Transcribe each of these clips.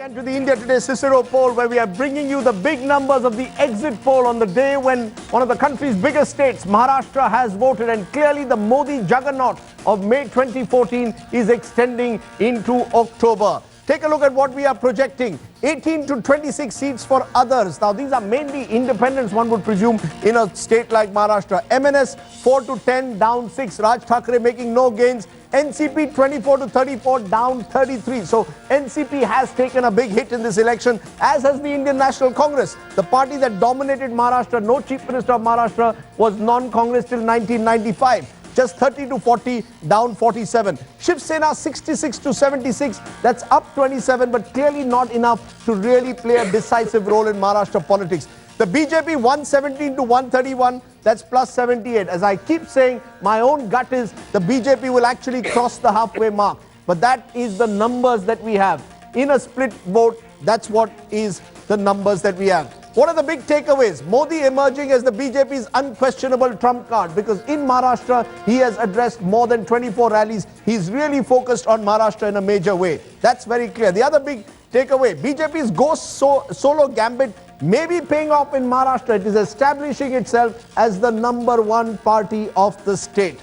And to the India Today Cicero poll, where we are bringing you the big numbers of the exit poll on the day when one of the country's biggest states, Maharashtra, has voted. And clearly the Modi juggernaut of May 2014 is extending into October. Take a look at what we are projecting. 18 to 26 seats for others. Now, these are mainly independents, one would presume, in a state like Maharashtra. MNS 4 to 10, down 6. Raj Thackeray making no gains. NCP 24 to 34, down 33. So NCP has taken a big hit in this election, as has the Indian National Congress. The party that dominated Maharashtra, no Chief Minister of Maharashtra, was non-Congress till 1995. Just 30 to 40, down 47. Shiv Sena 66 to 76, that's up 27, but clearly not enough to really play a decisive role in Maharashtra politics. The BJP 117 to 131, that's plus 78. As I keep saying, my own gut is the BJP will actually cross the halfway mark. But that is the numbers that we have. In a split vote, that's what is the numbers that we have. What are the big takeaways? Modi emerging as the BJP's unquestionable trump card, because in Maharashtra, he has addressed more than 24 rallies. He's really focused on Maharashtra in a major way. That's very clear. The other big takeaway, BJP's solo gambit may be paying off in Maharashtra. It is establishing itself as the #1 party of the state.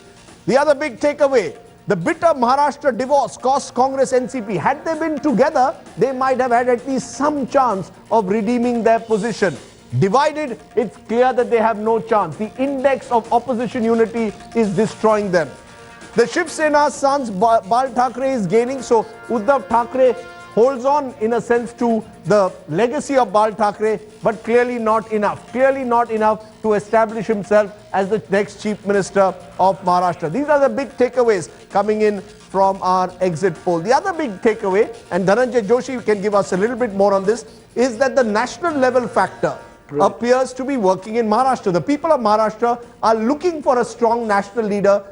The other big takeaway, the bitter Maharashtra divorce cost Congress NCP. Had they been together, they might have had at least some chance of redeeming their position. Divided, it's clear that they have no chance. The index of opposition unity is destroying them. The Shiv Sena's sons, Bal Thackeray, is gaining, so Uddhav Thackeray holds on in a sense to the legacy of Bal Thackeray, but clearly not enough. Clearly not enough to establish himself as the next Chief Minister of Maharashtra. These are the big takeaways coming in from our exit poll. The other big takeaway, and Dhananjay Joshi can give us a little bit more on this, is that the national level factor appears to be working in Maharashtra. The people of Maharashtra are looking for a strong national leader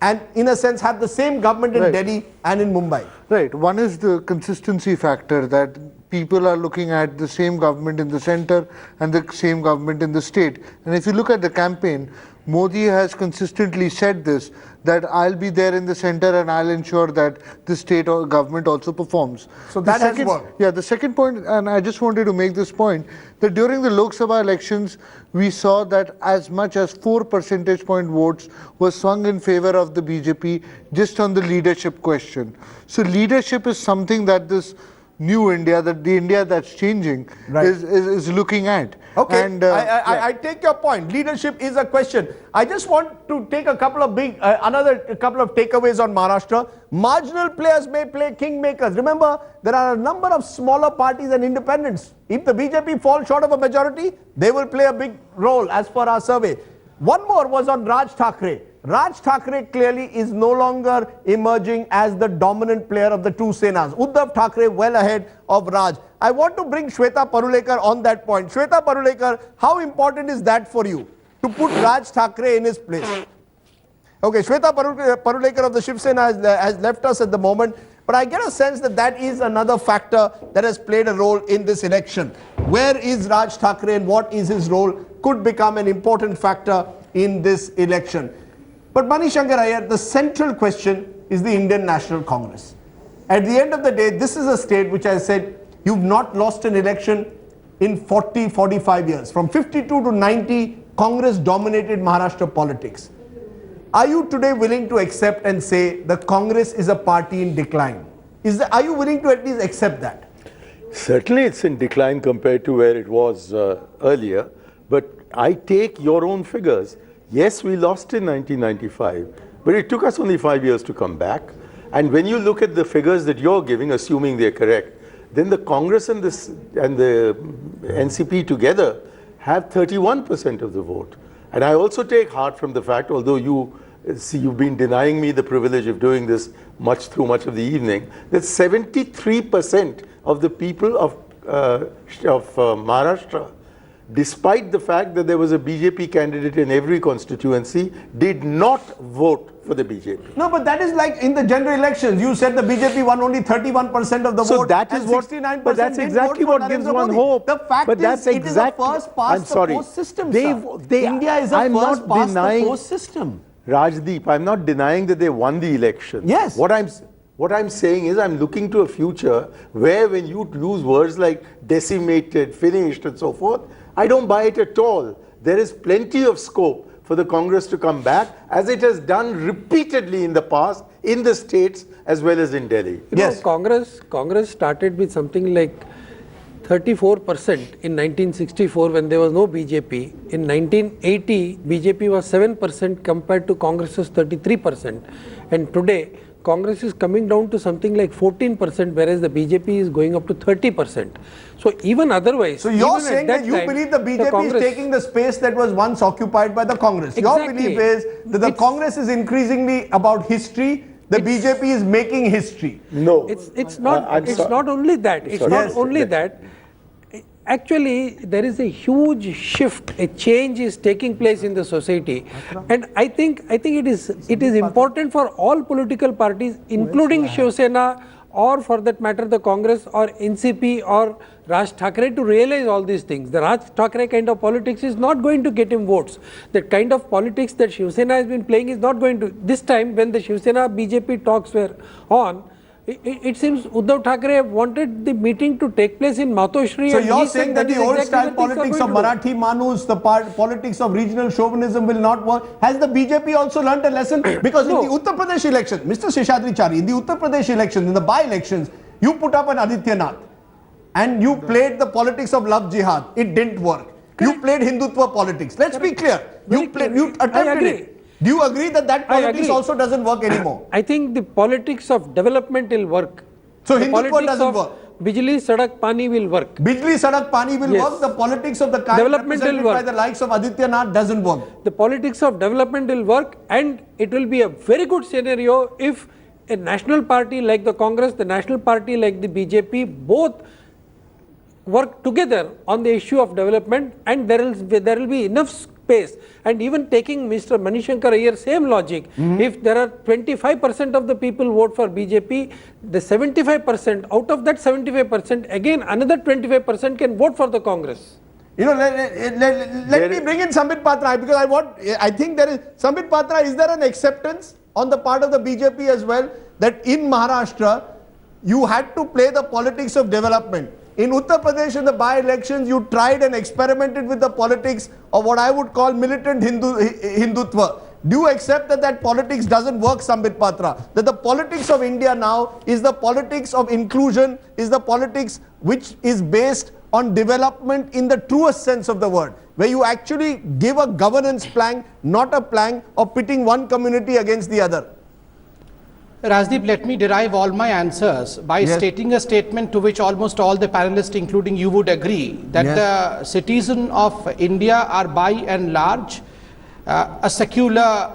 and in a sense have the same government in Delhi and in Mumbai. Right. One is the consistency factor, that people are looking at the same government in the center and the same government in the state. And if you look at the campaign, Modi has consistently said this, that I'll be there in the center and I'll ensure that the state or government also performs. So that has worked. Yeah, the second point, and I just wanted to make this point, that during the Lok Sabha elections, we saw that as much as 4 percentage point votes were swung in favor of the BJP just on the leadership question. So leadership is something that this new India, that the India that's changing, is looking at. Okay, and, I take your point. Leadership is a question. I just want to take a couple of another couple of takeaways on Maharashtra. Marginal players may play kingmakers. Remember, there are a number of smaller parties and independents. If the BJP falls short of a majority, they will play a big role as per our survey. One more was on Raj Thackeray. Raj Thackeray clearly is no longer emerging as the dominant player of the two Senas. Uddhav Thackeray well ahead of Raj. I want to bring Shweta Parulekar on that point. Shweta Parulekar, how important is that for you to put Raj Thackeray in his place? Okay, Shweta Parulekar of the Shiv Sena has left us at the moment, but I get a sense that that is another factor that has played a role in this election. Where is Raj Thackeray and what is his role could become an important factor in this election. But Mani Shankar Iyer, the central question is the Indian National Congress. At the end of the day, this is a state which I said, you've not lost an election in 40, 45 years. From 52 to 90, Congress dominated Maharashtra politics. Are you today willing to accept and say the Congress is a party in decline? Are you willing to at least accept that? Certainly it's in decline compared to where it was earlier. But I take your own figures. Yes, we lost in 1995, but it took us only 5 years to come back. And when you look at the figures that you're giving, assuming they're correct, then the Congress and the NCP together have 31% of the vote. And I also take heart from the fact, although you've been denying me the privilege of doing this through much of the evening, that 73% of the people of Maharashtra, despite the fact that there was a BJP candidate in every constituency, did not vote for the BJP. No, but that is like in the general elections. You said the BJP won only 31% of the vote. So that is what, 69% but that's exactly what gives one hope. The fact is, it is a first past the post system, India is a first past the post system. Rajdeep, I'm not denying that they won the election. Yes. What I'm saying is I'm looking to a future where when you use words like decimated, finished and so forth, I don't buy it at all. There is plenty of scope for the Congress to come back, as it has done repeatedly in the past, in the states as well as in Delhi. You know, Congress started with something like 34% in 1964 when there was no BJP. In 1980, BJP was 7% compared to Congress's 33%. And today, Congress is coming down to something like 14%, whereas the BJP is going up to 30%. So even otherwise... So you're saying that you believe the BJP is taking the space that was once occupied by the Congress. Exactly. Your belief is that the Congress is increasingly about history, the BJP is making history. No. It's not only that. It's not only that. Actually, there is a huge shift, a change is taking place in the society, and I think it is important for all political parties, including Shiv Sena, or for that matter the Congress or NCP or Raj Thackeray, to realize all these things. The Raj Thackeray kind of politics is not going to get him votes. The kind of politics that Shiv Sena has been playing is not going to. This time when the Shiv Sena BJP talks were on, it seems Uddhav Thackeray wanted the meeting to take place in Matoshri. So you're saying that the old style politics of Marathi Manus, the politics of regional chauvinism will not work. Has the BJP also learnt a lesson? Because in the Uttar Pradesh election, Mr. Seshadri Chari, in the Uttar Pradesh elections, in the by-elections, you put up an Adityanath and you played the politics of love jihad. It didn't work. You played Hindutva politics. Let's be clear. You attempted it. Do you agree that politics also doesn't work anymore? I think the politics of development will work. So Hindutva doesn't work. Bijli, Sadak, Pani will work. Bijli, Sadak, Pani will work. The politics of the kind represented by the likes of Adityanath doesn't work. The politics of development will work, and it will be a very good scenario if a national party like the Congress, the national party like the BJP, both work together on the issue of development, and there will be enough space. And even taking Mr. Manishankar Iyer's same logic, if there are 25% of the people vote for BJP, the 75%, out of that 75%, again another 25% can vote for the Congress. You know, let me bring in Sambit Patra, because I think there is, Sambit Patra, is there an acceptance on the part of the BJP as well that in Maharashtra, you had to play the politics of development? In Uttar Pradesh, in the by-elections, you tried and experimented with the politics of what I would call militant Hindutva. Do you accept that politics doesn't work, Sambit Patra? That the politics of India now is the politics of inclusion, is the politics which is based on development in the truest sense of the word, where you actually give a governance plank, not a plank of pitting one community against the other. Rajdeep, let me derive all my answers by stating a statement to which almost all the panelists, including you, would agree, that the citizens of India are by and large a secular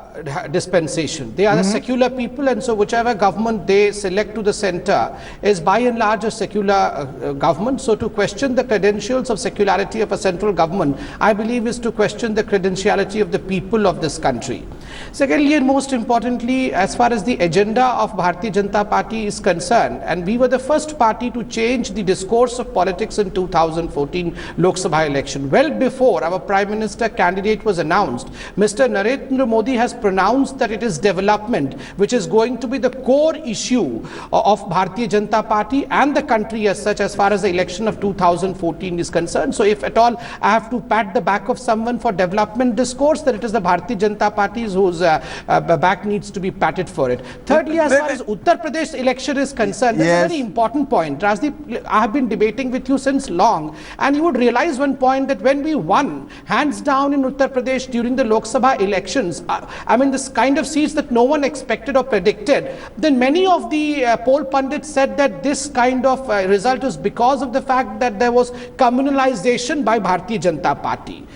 dispensation. They are a secular people, and so whichever government they select to the center is by and large a secular government. So to question the credentials of secularity of a central government, I believe, is to question the credentiality of the people of this country. Secondly, and most importantly, as far as the agenda of Bharatiya Janata Party is concerned, and we were the first party to change the discourse of politics in 2014 Lok Sabha election. Well before our Prime Minister candidate was announced, Mr. Narendra Modi has pronounced that it is development which is going to be the core issue of Bharatiya Janata Party and the country as such, as far as the election of 2014 is concerned. So if at all I have to pat the back of someone for development discourse, then it is the Bharatiya Janata Party whose back needs to be patted for it. Thirdly, as far as Uttar Pradesh election is concerned, that's a very important point. Rajdeep, I have been debating with you since long, and you would realize one point, that when we won hands down in Uttar Pradesh during the Lok Sabha elections, I mean this kind of seats that no one expected or predicted, then many of the poll pundits said that this kind of result was because of the fact that there was communalization by Bharatiya Janata Party.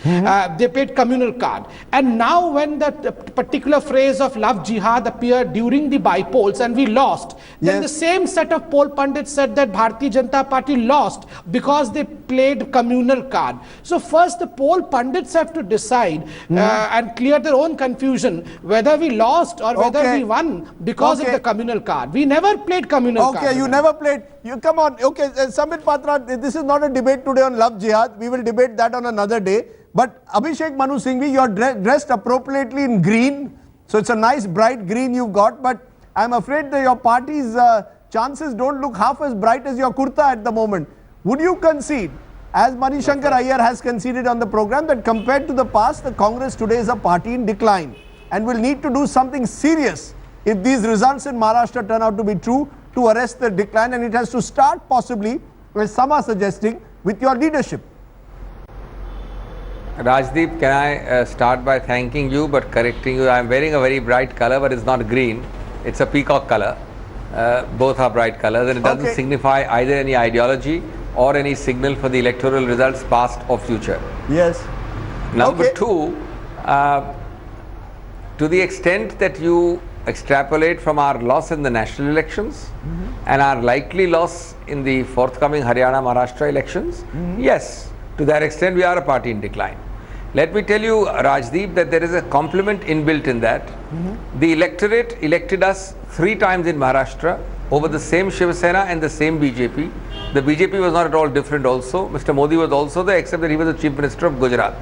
They played communal card. And now when that particular phrase of love jihad appeared during the by-polls and we lost, then the same set of poll pundits said that Bharatiya Janata Party lost because they played communal card. So first the poll pundits have to decide and clear their own confusion whether we lost or whether we won because of the communal card. We never played communal card. Okay, you never played. You come on. Okay, Sambit Patra, this is not a debate today on love jihad. We will debate that on another day. But Abhishek Manu Singhvi, you are dressed appropriately in green. So it's a nice bright green you've got. But I'm afraid that your party's chances don't look half as bright as your kurta at the moment. Would you concede, as Manishankar Iyer has conceded on the program, that compared to the past, the Congress today is a party in decline and will need to do something serious if these results in Maharashtra turn out to be true to arrest the decline, and it has to start possibly, as some are suggesting, with your leadership? Rajdeep, can I start by thanking you but correcting you? I am wearing a very bright color, but it's not green. It's a peacock color. Both are bright colors, and it doesn't signify either any ideology or any signal for the electoral results, past or future. Yes. Number two, to the extent that you extrapolate from our loss in the national elections and our likely loss in the forthcoming Haryana Maharashtra elections, yes, to that extent we are a party in decline. Let me tell you, Rajdeep, that there is a complement inbuilt in that. The electorate elected us 3 times in Maharashtra over the same Shiv Sena and the same BJP. The BJP was not at all different also. Mr. Modi was also there, except that he was the Chief Minister of Gujarat.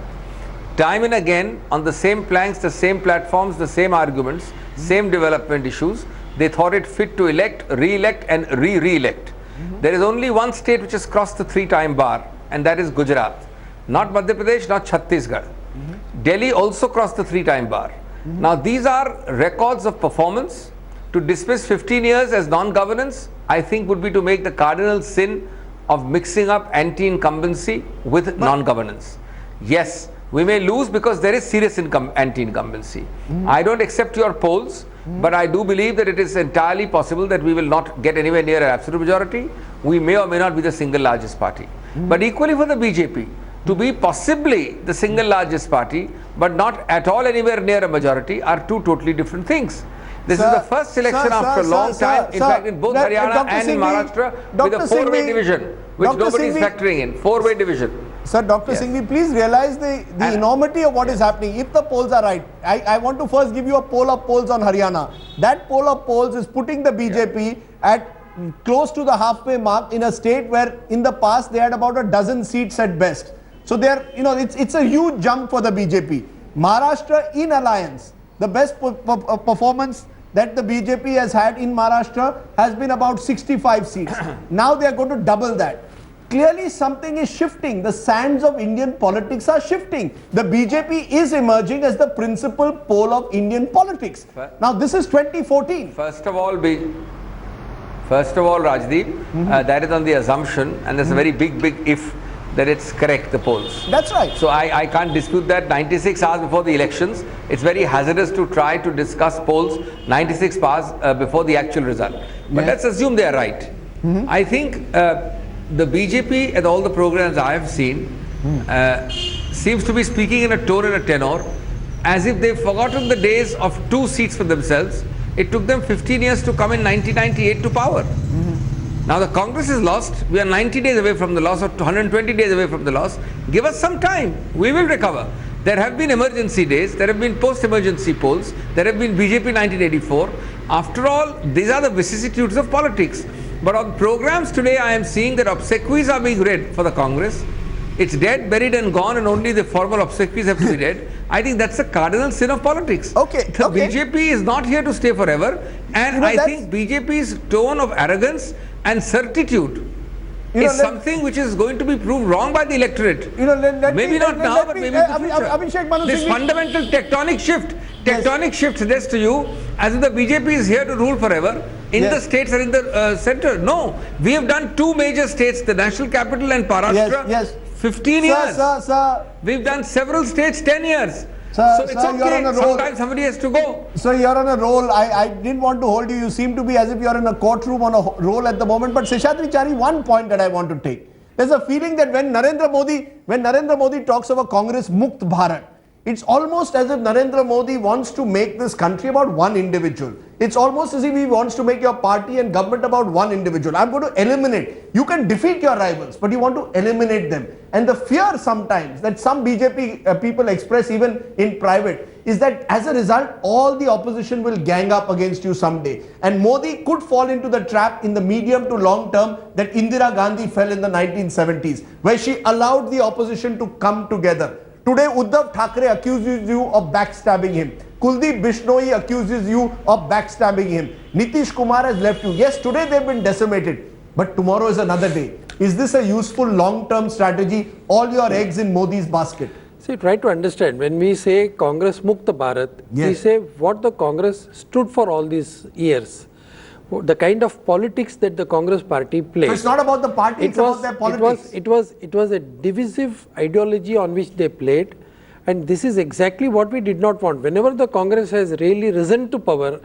Time and again, on the same planks, the same platforms, the same arguments, same development issues, they thought it fit to elect, re-elect and re-re-elect. There is only one state which has crossed the 3-time bar, and that is Gujarat. Not Madhya Pradesh, not Chhattisgarh. Delhi also crossed the 3-time bar. Now these are records of performance. To dismiss 15 years as non-governance, I think would be to make the cardinal sin of mixing up anti-incumbency with non-governance. Yes, we may lose because there is serious anti-incumbency. I don't accept your polls, but I do believe that it is entirely possible that we will not get anywhere near an absolute majority. We may or may not be the single largest party. But equally for the BJP, to be possibly the single largest party, but not at all anywhere near a majority, are two totally different things. This is the first election after a long time, in fact in both Haryana and in Maharashtra, with a 4-way division, which nobody is factoring in. 4-way division. Sir, Dr. Singhvi, please realize the enormity of what is happening. If the polls are right, I want to first give you a poll of polls on Haryana. That poll of polls is putting the BJP at close to the halfway mark in a state where in the past they had about a dozen seats at best. So they're, it's a huge jump for the BJP. Maharashtra in alliance, the best performance that the BJP has had in Maharashtra has been about 65 seats. Now they are going to double that. Clearly something is shifting. The sands of Indian politics are shifting. The BJP is emerging as the principal pole of Indian politics. Now this is 2014. First of all, Rajdeep, that is on the assumption, and there's a very big if, that it's correct, the polls. That's right. So I can't dispute that. 96 hours before the elections, it's very hazardous to try to discuss polls 96 hours before the actual result. But let's assume they are right. I think the BJP at all the programs I have seen seems to be speaking in a tone and a tenor as if they've forgotten the days of 2 seats for themselves. It took them 15 years to come in 1998 to power. Now the Congress is lost. We are 90 days away from the loss, or 120 days away from the loss. Give us some time. We will recover. There have been emergency days. There have been post-emergency polls. There have been BJP 1984. After all, these are the vicissitudes of politics. But on programs today, I am seeing that obsequies are being read for the Congress. It's dead, buried and gone, and only the formal obsequies have to be read. I think that's the cardinal sin of politics. The BJP is not here to stay forever. And I think BJP's tone of arrogance and certitude is something which is going to be proved wrong by the electorate. Maybe not now, but maybe in the future. This fundamental tectonic shift suggests to you as if the BJP is here to rule forever in the states or in the center. No, we have done 2 major states, the national capital and Maharashtra, 15 years. We've done several states 10 years. So it's okay, sometimes somebody has to go. So you're on a roll. I didn't want to hold you. You seem to be as if you're in a courtroom on a roll at the moment. But Seshadri Chari, one point that I want to take. There's a feeling that when Narendra Modi talks of a Congress Mukt Bharat, it's almost as if Narendra Modi wants to make this country about one individual. It's almost as if he wants to make your party and government about one individual. I'm going to eliminate. You can defeat your rivals, but you want to eliminate them. And the fear sometimes that some BJP people express even in private is that as a result, all the opposition will gang up against you someday. And Modi could fall into the trap in the medium to long term that Indira Gandhi fell in the 1970s, where she allowed the opposition to come together. Today, Uddhav Thackeray accuses you of backstabbing him. Kuldeep Bishnoi accuses you of backstabbing him. Nitish Kumar has left you. Yes, today they've been decimated, but tomorrow is another day. Is this a useful long-term strategy? All your eggs in Modi's basket. See, try to understand, when we say Congress Mukta Bharat, we say what the Congress stood for all these years. The kind of politics that the Congress party played. So it's not about the party, it's about their politics. It was a divisive ideology on which they played, and this is exactly what we did not want. Whenever the Congress has really risen to power,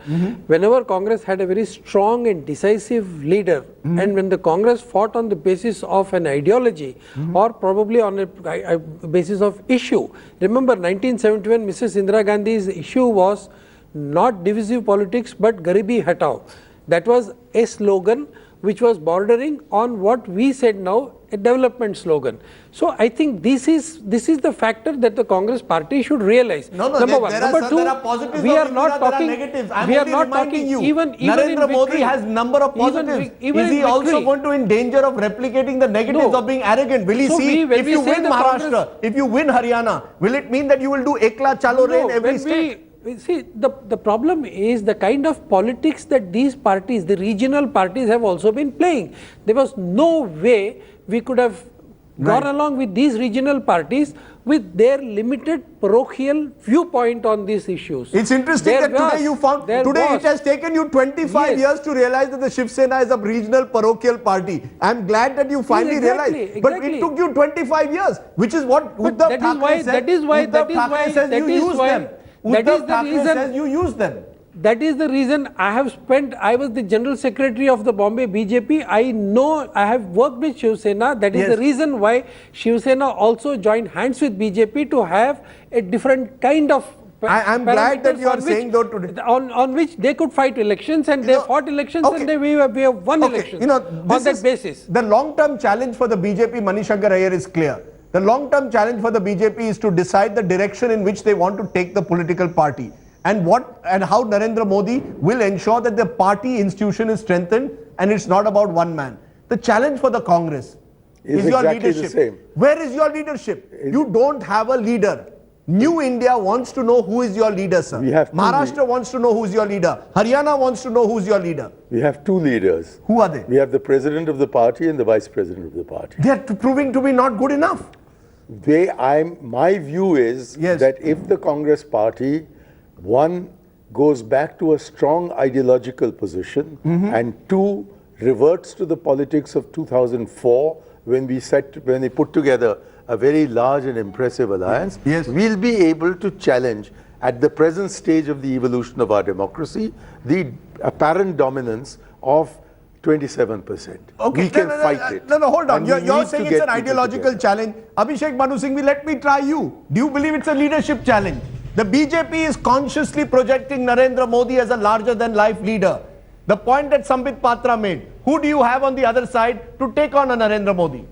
whenever Congress had a very strong and decisive leader, and when the Congress fought on the basis of an ideology or probably on a basis of issue. Remember 1971, Mrs. Indira Gandhi's issue was not divisive politics but Garibi Hatao. That was a slogan which was bordering on what we said now, a development slogan. So I think this is the factor that the Congress party should realize. Number one. Number two, there are positives, we are not talking negatives. We are not talking you. Even Narendra Modi has number of positives. Is he also going to in danger of replicating the negatives of being arrogant? Will he see if you win Maharashtra, if you win Haryana, will it mean that you will do Ekla Chalo Re in every state? See, the problem is the kind of politics that these parties, the regional parties, have also been playing. There was no way we could have gone along with these regional parties with their limited parochial viewpoint on these issues. It's interesting that today you found, it has taken you 25 years to realize that the Shiv Sena is a regional parochial party. I'm glad that you finally realized. But it took you 25 years, which is what Uddhav Thackeray said. That is why you use them. That is the reason I was the General Secretary of the Bombay BJP. I know, I have worked with Shiv Sena. That is the reason why Shiv Sena also joined hands with BJP to have a different kind of I'm glad that you are saying though today. On which they could fight elections, and they fought elections, and we have won elections on that basis. The long-term challenge for the BJP, Manishankar Iyer, is clear. The long-term challenge for the BJP is to decide the direction in which they want to take the political party. And how Narendra Modi will ensure that the party institution is strengthened and it's not about one man. The challenge for the Congress is your leadership. The same. Where is your leadership? You don't have a leader. New India wants to know who is your leader, sir. Maharashtra wants to know who is your leader. Haryana wants to know who is your leader. We have two leaders. Who are they? We have the president of the party and the vice president of the party. They are proving to be not good enough. My view is that if the Congress party, one, goes back to a strong ideological position, and two, reverts to the politics of 2004 when they put together a very large and impressive alliance, we'll be able to challenge at the present stage of the evolution of our democracy the apparent dominance of 27%. We can fight it. No, hold on. You're saying it's an ideological challenge. Abhishek Manu Singhvi, let me try you. Do you believe it's a leadership challenge? The BJP is consciously projecting Narendra Modi as a larger-than-life leader. The point that Sambit Patra made, who do you have on the other side to take on a Narendra Modi?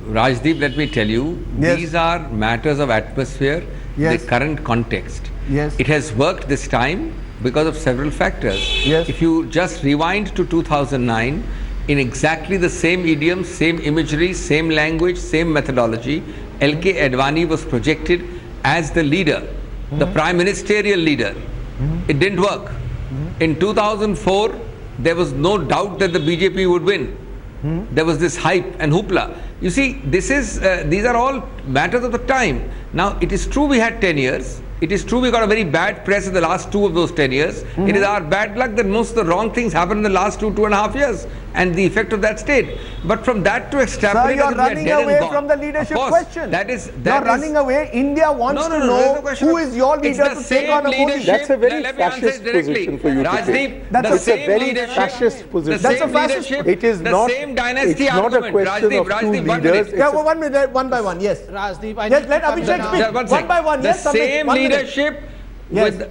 Rajdeep, let me tell you, these are matters of atmosphere, the current context. It has worked this time because of several factors. If you just rewind to 2009, in exactly the same idiom, same imagery, same language, same methodology, L.K. Advani was projected as the leader, the prime ministerial leader. It didn't work. In 2004, there was no doubt that the BJP would win. There was this hype and hoopla. You see, these are all matters of the time. Now, it is true we had 10 years. It is true we got a very bad press in the last 2 of those 10 years. It is our bad luck that most of the wrong things happened in the last 2.5 years, and the effect of that stayed. But from that to extrapolate, you're running away from the leadership question. You're running away. India wants to know who is your leader to take on a Modi. That's a very fascist position for you to take. That's a very fascist position. That's a fascist. It is not. It's not a question of two leaders. One minute, one by one. Yes. Rajdeep, let Abhishek speak. One by one. Yes. The same leadership with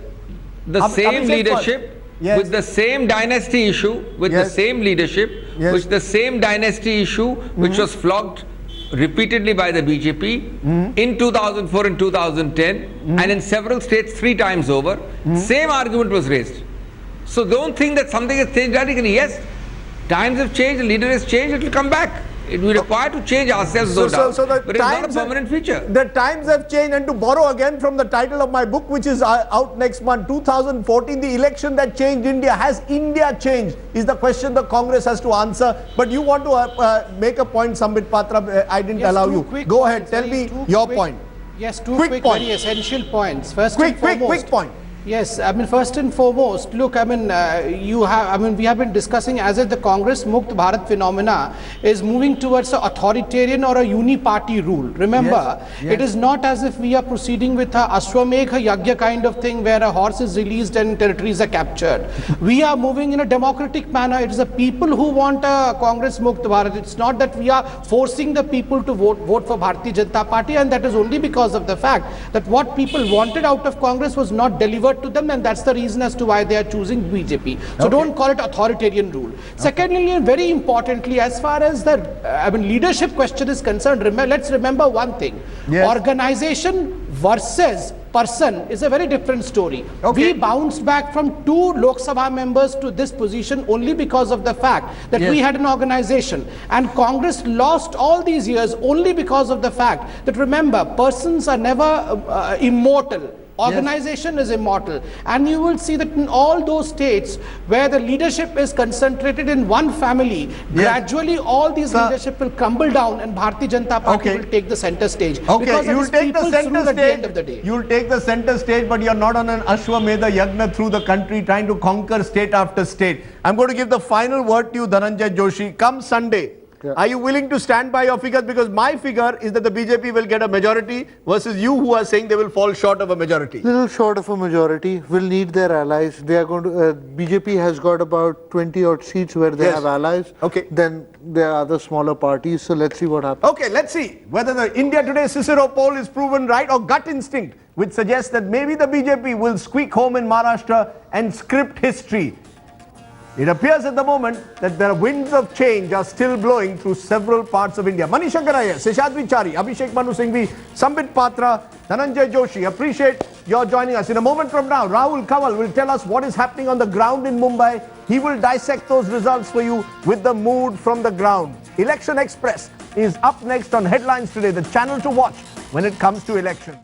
the same leadership. With the same dynasty issue, with the same leadership, with the same dynasty issue, which was flogged repeatedly by the BJP in 2004 and 2010, and in several states 3 times over, same argument was raised. So don't think that something has changed radically. Yes, times have changed, the leader has changed, it will come back. It will require to change ourselves, no doubt, but it's not a permanent feature. The times have changed, and to borrow again from the title of my book, which is out next month, 2014, the election that changed India. Has India changed? Is the question the Congress has to answer. But you want to make a point, Sambit Patra. I didn't allow you. Go ahead, tell me your point. Yes, two quick very essential points. First and foremost, quick point. Yes, I mean, first and foremost, look, I mean, we have been discussing as if the Congress Mukt Bharat phenomena is moving towards an authoritarian or a uni-party rule. Remember, it is not as if we are proceeding with a Ashwamedha Yagya kind of thing where a horse is released and territories are captured. We are moving in a democratic manner. It is the people who want a Congress Mukt Bharat. It's not that we are forcing the people to vote for Bharatiya Janata Party, and that is only because of the fact that what people wanted out of Congress was not delivered to them, and that's the reason as to why they are choosing BJP. So don't call it authoritarian rule. Secondly, and very importantly, as far as the leadership question is concerned, let's remember one thing. Organization versus person is a very different story. We bounced back from 2 Lok Sabha members to this position only because of the fact that we had an organization, and Congress lost all these years only because of the fact that, remember, persons are never immortal. Organization is immortal, and you will see that in all those states where the leadership is concentrated in one family, gradually all these leadership will crumble down, and Bharatiya Janata Party will take the center stage. Because you'll take the center stage. At the end of the day. You'll take the center stage, but you're not on an Ashwamedha Yagna through the country trying to conquer state after state. I'm going to give the final word to you, Dhananjay Joshi. Come Sunday, are you willing to stand by your figures? Because my figure is that the BJP will get a majority versus you who are saying they will fall short of a majority. Little short of a majority. Will need their allies. They are going to. BJP has got about 20 odd seats where they have allies. Then there are other smaller parties. So let's see what happens. Let's see whether the India Today Cicero poll is proven right, or gut instinct, which suggests that maybe the BJP will squeak home in Maharashtra and script history. It appears at the moment that the winds of change are still blowing through several parts of India. Manish Agaraya, Seshadri Chari, Abhishek Manu Singhvi, Sambit Patra, Dhananjay Joshi, appreciate your joining us. In a moment from now, Rahul Kanwal will tell us what is happening on the ground in Mumbai. He will dissect those results for you with the mood from the ground. Election Express is up next on Headlines Today, the channel to watch when it comes to elections.